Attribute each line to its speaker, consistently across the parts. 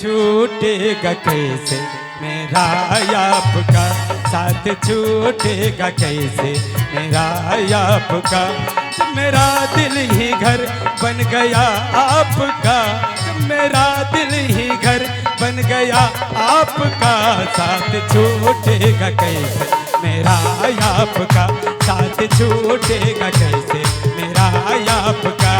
Speaker 1: छूटेगा कैसे मेरा आपका साथ, छूटेगा कैसे मेरा आपका। मेरा दिल ही घर बन गया आपका, मेरा दिल ही घर बन गया आपका। साथ छूटेगा कैसे मेरा आपका साथ, छूटेगा कैसे मेरा आपका।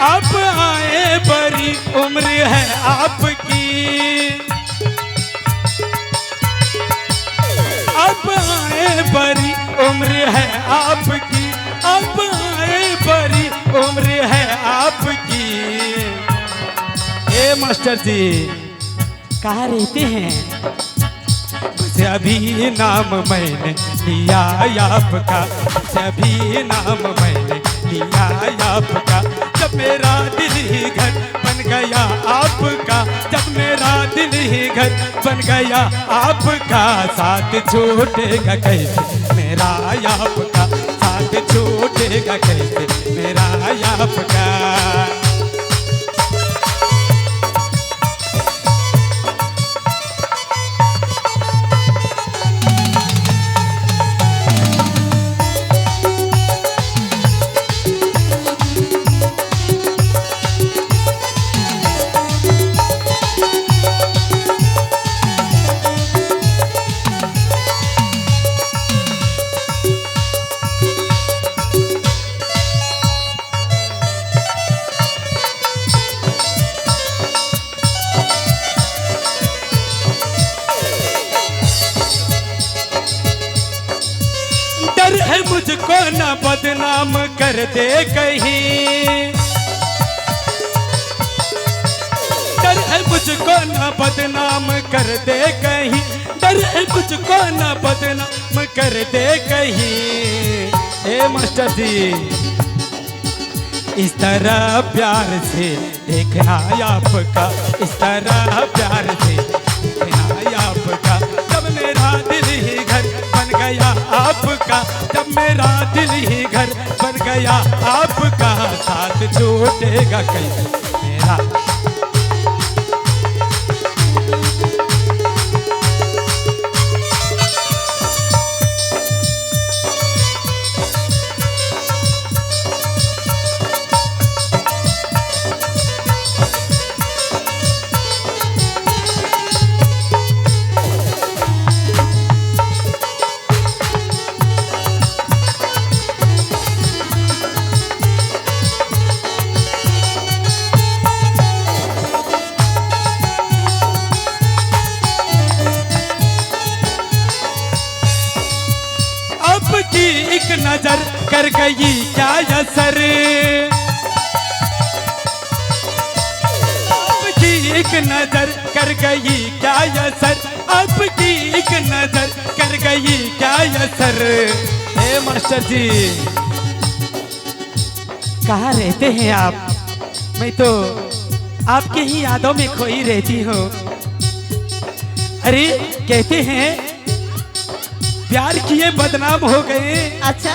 Speaker 1: अब आए बड़ी उम्र है आपकी, अब आए बड़ी उम्र है आपकी, अब आए बड़ी उम्र है आपकी। ए मास्टर जी कहाँ रहते हैं? अभी नाम मैंने लिया आपका, अभी नाम मैंने लिया आपका। जब मेरा दिल ही घर बन गया आपका, जब मेरा दिल ही घर बन गया आपका। साथ छूटेगा कैसे मेरा आपका साथ, छूटेगा कैसे मेरा आपका। डर है मुझको न बदनाम कर दे कहीं, डर है मुझको न बदनाम कर दे कहीं, डर है मुझको न बदनाम कर दे कहीं। ए मास्टर जी इस तरह प्यार से देखना आपका, इस तरह प्यार से देखना आपका। जब मेरा दिल ही घर बन गया आपका, जब मेरा दिल ही घर बन गया आपका। साथ छूटेगा कैसे मेरा। की एक नजर कर गई क्या असर, आपकी एक नजर कर गई क्या असर, आपकी एक नजर कर गई क्या असर। ए मास्टर जी कहाँ रहते हैं आप? मैं तो आपके ही यादों में खोई रहती हूँ। अरे कहते हैं प्यार किए बदनाम हो गए, अच्छा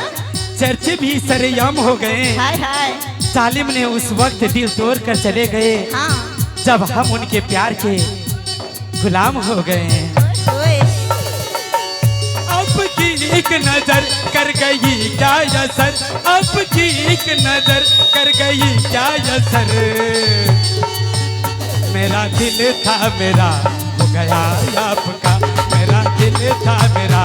Speaker 1: चर्चे भी सरेआम हो गए।
Speaker 2: हाय हाय
Speaker 1: सालिम ने उस वक्त दिल तोड़ कर चले गए,
Speaker 2: हाँ।
Speaker 1: जब हम उनके प्यार के गुलाम हो गए। आपकी एक नजर कर गई क्या असर, आपकी एक नजर कर गई क्या असर। मेरा दिल था मेरा हो गया आपका, मेरा दिल था मेरा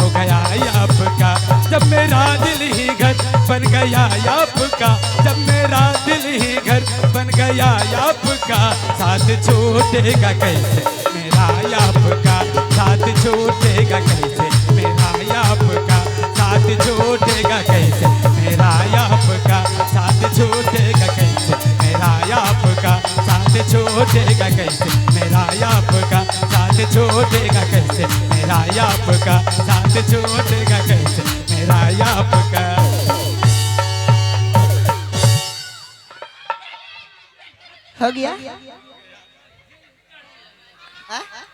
Speaker 1: हो गया आपका, जब मेरा दिल ही घर बन गया आपका, जब मेरा दिल ही घर बन गया आपका, साथ छूटेगा कैसे मेरा आपका, साथ छूटेगा कैसे मेरा आपका, साथ छूटेगा कैसे मेरा आपका, साथ छूटेगा कैसे मेरा आपका, साथ छूटेगा कैसे मेरा आपका, साथ छूटेगा कैसे मेरा आपका, साथ छूटेगा कैसे मेरा आपका।
Speaker 2: हो गया? हाँ?